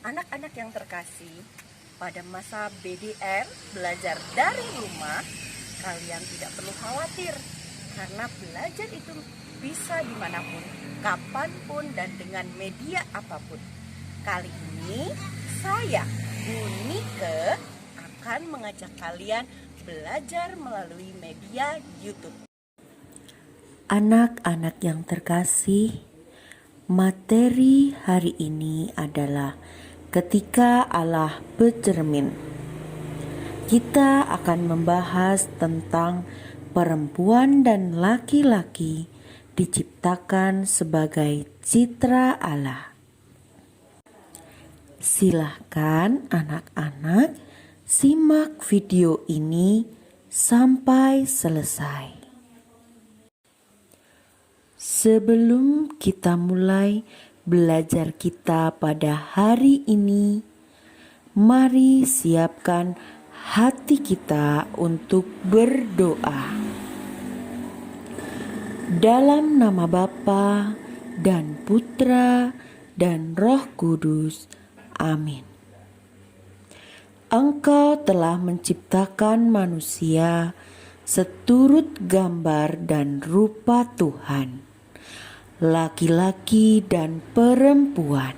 Anak-anak yang terkasih, pada masa BDR belajar dari rumah, kalian tidak perlu khawatir karena belajar itu bisa dimanapun, kapanpun, dan dengan media apapun. Kali ini saya, Bu Nike, akan mengajak kalian belajar melalui media YouTube. Anak-anak yang terkasih, materi hari ini adalah ketika Allah bercermin. Kita akan membahas tentang perempuan dan laki-laki diciptakan sebagai citra Allah. Silahkan anak-anak simak video ini sampai selesai. Sebelum kita mulai belajar kita pada hari ini, mari siapkan hati kita untuk berdoa. Dalam nama Bapa dan Putra dan Roh Kudus. Amin. Engkau telah menciptakan manusia seturut gambar dan rupa Tuhan, laki-laki dan perempuan.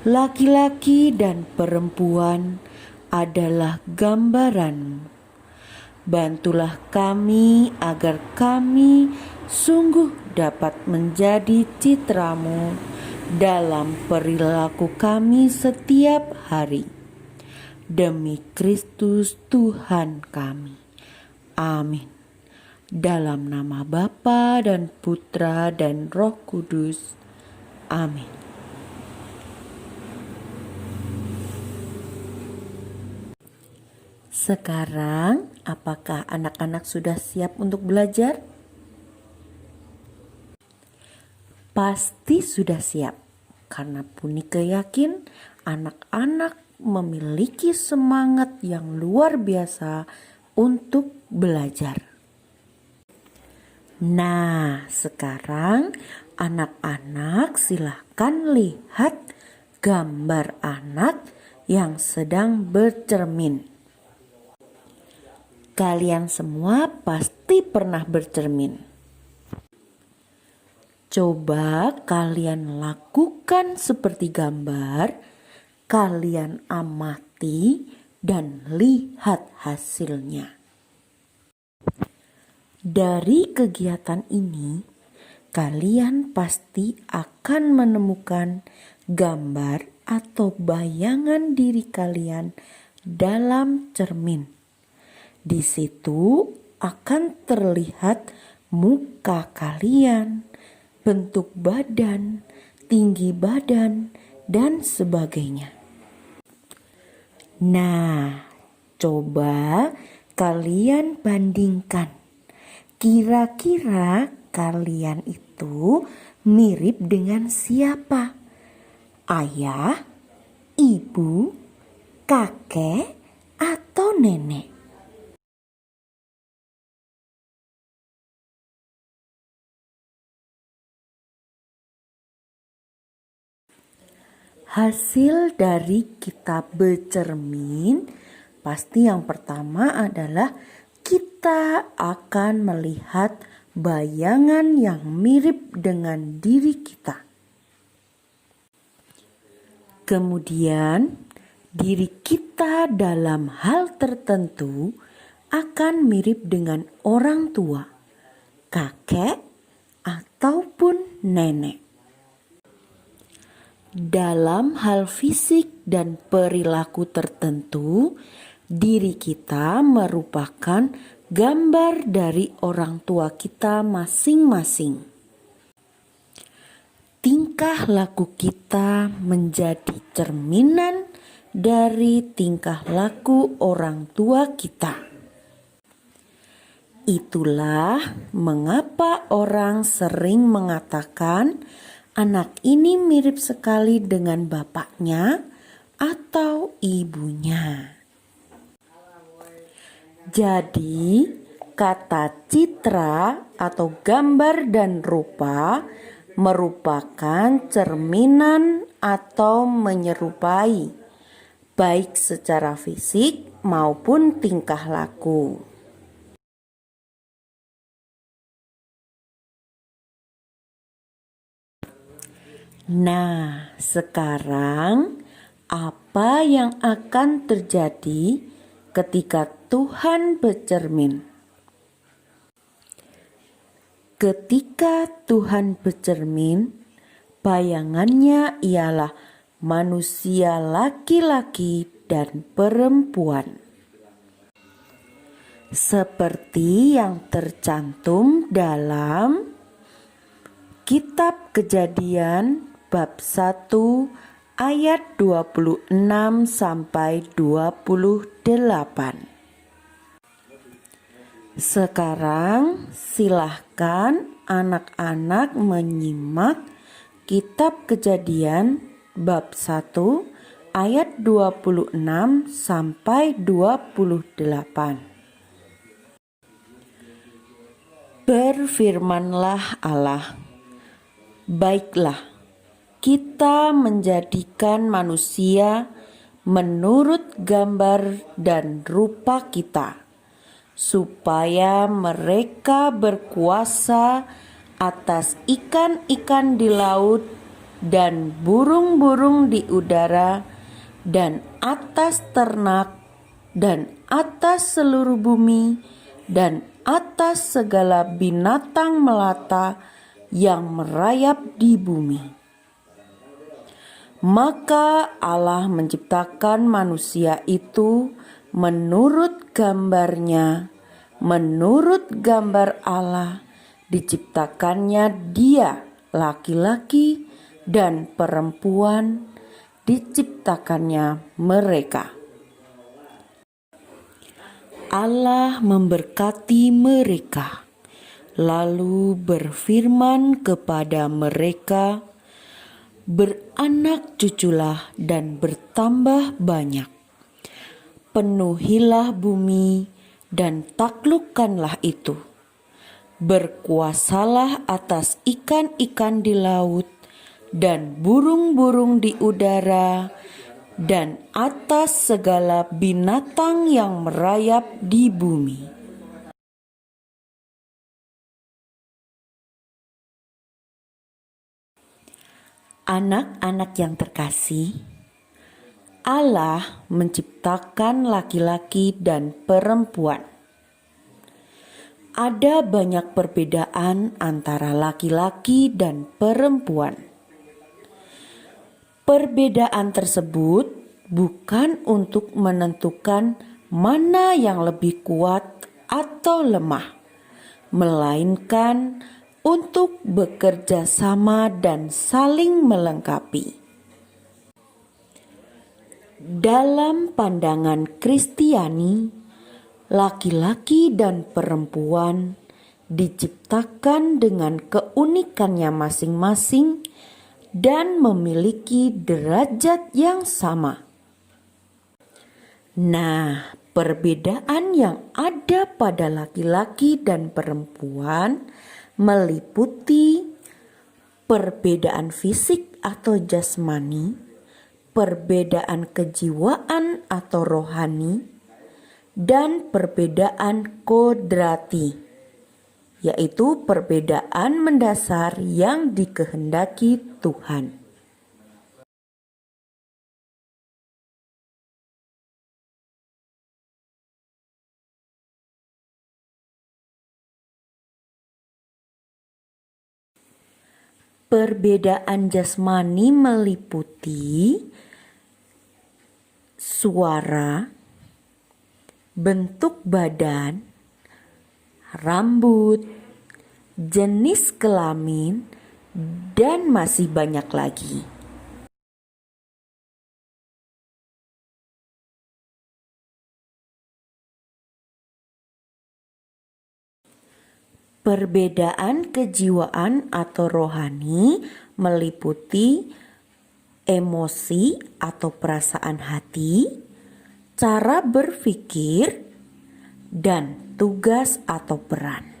Laki-laki dan perempuan adalah gambaran-Mu. Bantulah kami agar kami sungguh dapat menjadi citra-Mu dalam perilaku kami setiap hari. Demi Kristus Tuhan kami. Amin. Dalam nama Bapa dan Putra dan Roh Kudus. Amin. Sekarang, apakah anak-anak sudah siap untuk belajar? Pasti sudah siap, karena Punike yakin anak-anak memiliki semangat yang luar biasa untuk belajar. Nah, sekarang anak-anak silahkan lihat gambar anak yang sedang bercermin. Kalian semua pasti pernah bercermin. Coba kalian lakukan seperti gambar, kalian amati dan lihat hasilnya. Dari kegiatan ini, kalian pasti akan menemukan gambar atau bayangan diri kalian dalam cermin. Di situ akan terlihat muka kalian, bentuk badan, tinggi badan, dan sebagainya. Nah, coba kalian bandingkan. Kira-kira kalian itu mirip dengan siapa? Ayah, ibu, kakek, atau nenek? Hasil dari kita bercermin, pasti yang pertama adalah kita akan melihat bayangan yang mirip dengan diri kita. Kemudian, diri kita dalam hal tertentu akan mirip dengan orang tua, kakek, ataupun nenek. Dalam hal fisik dan perilaku tertentu, diri kita merupakan gambar dari orang tua kita masing-masing. Tingkah laku kita menjadi cerminan dari tingkah laku orang tua kita. Itulah mengapa orang sering mengatakan anak ini mirip sekali dengan bapaknya atau ibunya. Jadi, kata citra atau gambar dan rupa merupakan cerminan atau menyerupai, baik secara fisik maupun tingkah laku. Nah, sekarang apa yang akan terjadi ketika Tuhan bercermin? Ketika Tuhan bercermin, bayangannya ialah manusia laki-laki dan perempuan. Seperti yang tercantum dalam Kitab Kejadian bab 1 ayat 26 sampai 28. Sekarang silahkan anak-anak menyimak Kitab Kejadian bab 1 ayat 26 sampai 28. Berfirmanlah Allah, "Baiklah, kita menjadikan manusia menurut gambar dan rupa kita, supaya mereka berkuasa atas ikan-ikan di laut dan burung-burung di udara dan atas ternak dan atas seluruh bumi dan atas segala binatang melata yang merayap di bumi." Maka Allah menciptakan manusia itu menurut gambarnya, menurut gambar Allah diciptakannya dia, laki-laki dan perempuan diciptakannya mereka. Allah memberkati mereka, lalu berfirman kepada mereka, "Beranak cuculah dan bertambah banyak. Penuhilah bumi dan taklukkanlah itu. Berkuasalah atas ikan-ikan di laut dan burung-burung di udara dan atas segala binatang yang merayap di bumi." Anak-anak yang terkasih, Allah menciptakan laki-laki dan perempuan. Ada banyak perbedaan antara laki-laki dan perempuan. Perbedaan tersebut bukan untuk menentukan mana yang lebih kuat atau lemah, melainkan untuk bekerja sama dan saling melengkapi. Dalam pandangan Kristiani, laki-laki dan perempuan diciptakan dengan keunikannya masing-masing dan memiliki derajat yang sama. Nah, perbedaan yang ada pada laki-laki dan perempuan meliputi perbedaan fisik atau jasmani, perbedaan kejiwaan atau rohani, dan perbedaan kodrati, yaitu perbedaan mendasar yang dikehendaki Tuhan. Perbedaan jasmani meliputi suara, bentuk badan, rambut, jenis kelamin, dan masih banyak lagi. Perbedaan kejiwaan atau rohani meliputi emosi atau perasaan hati, cara berpikir, dan tugas atau peran.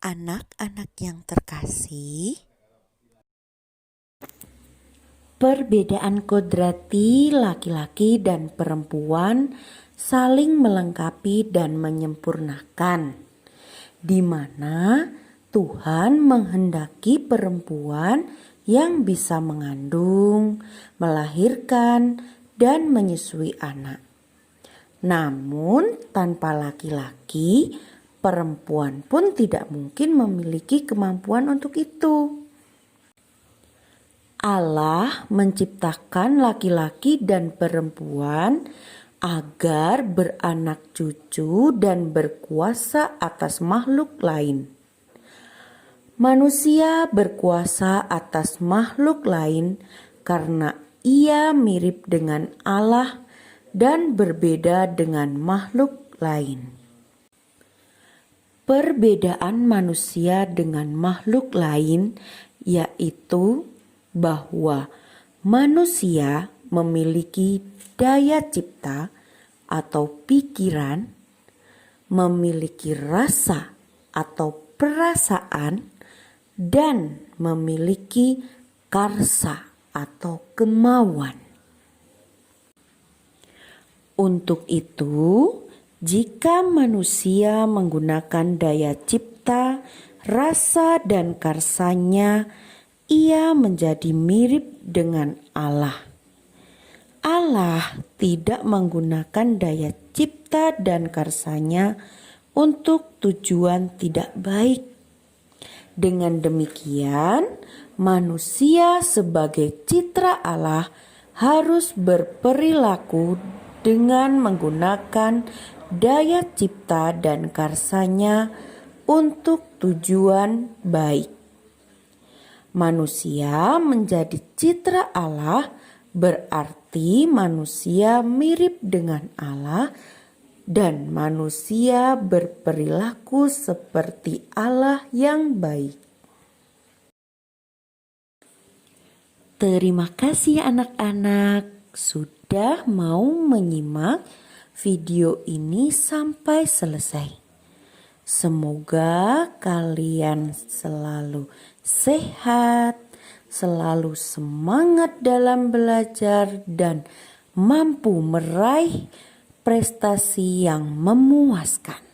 Anak-anak yang terkasih, perbedaan kodrati laki-laki dan perempuan saling melengkapi dan menyempurnakan, di mana Tuhan menghendaki perempuan yang bisa mengandung, melahirkan, dan menyusui anak. Namun, tanpa laki-laki, perempuan pun tidak mungkin memiliki kemampuan untuk itu. Allah menciptakan laki-laki dan perempuan agar beranak cucu dan berkuasa atas makhluk lain. Manusia berkuasa atas makhluk lain karena ia mirip dengan Allah dan berbeda dengan makhluk lain. Perbedaan manusia dengan makhluk lain yaitu bahwa manusia memiliki daya cipta atau pikiran, memiliki rasa atau perasaan, dan memiliki karsa atau kemauan. Untuk itu, jika manusia menggunakan daya cipta, rasa, dan karsanya, ia menjadi mirip dengan Allah. Allah tidak menggunakan daya cipta dan karsanya untuk tujuan tidak baik. Dengan demikian, manusia sebagai citra Allah harus berperilaku dengan menggunakan daya cipta dan karsanya untuk tujuan baik. Manusia menjadi citra Allah berarti manusia mirip dengan Allah dan manusia berperilaku seperti Allah yang baik. Terima kasih anak-anak sudah mau menyimak video ini sampai selesai. Semoga kalian selalu sehat, selalu semangat dalam belajar dan mampu meraih prestasi yang memuaskan.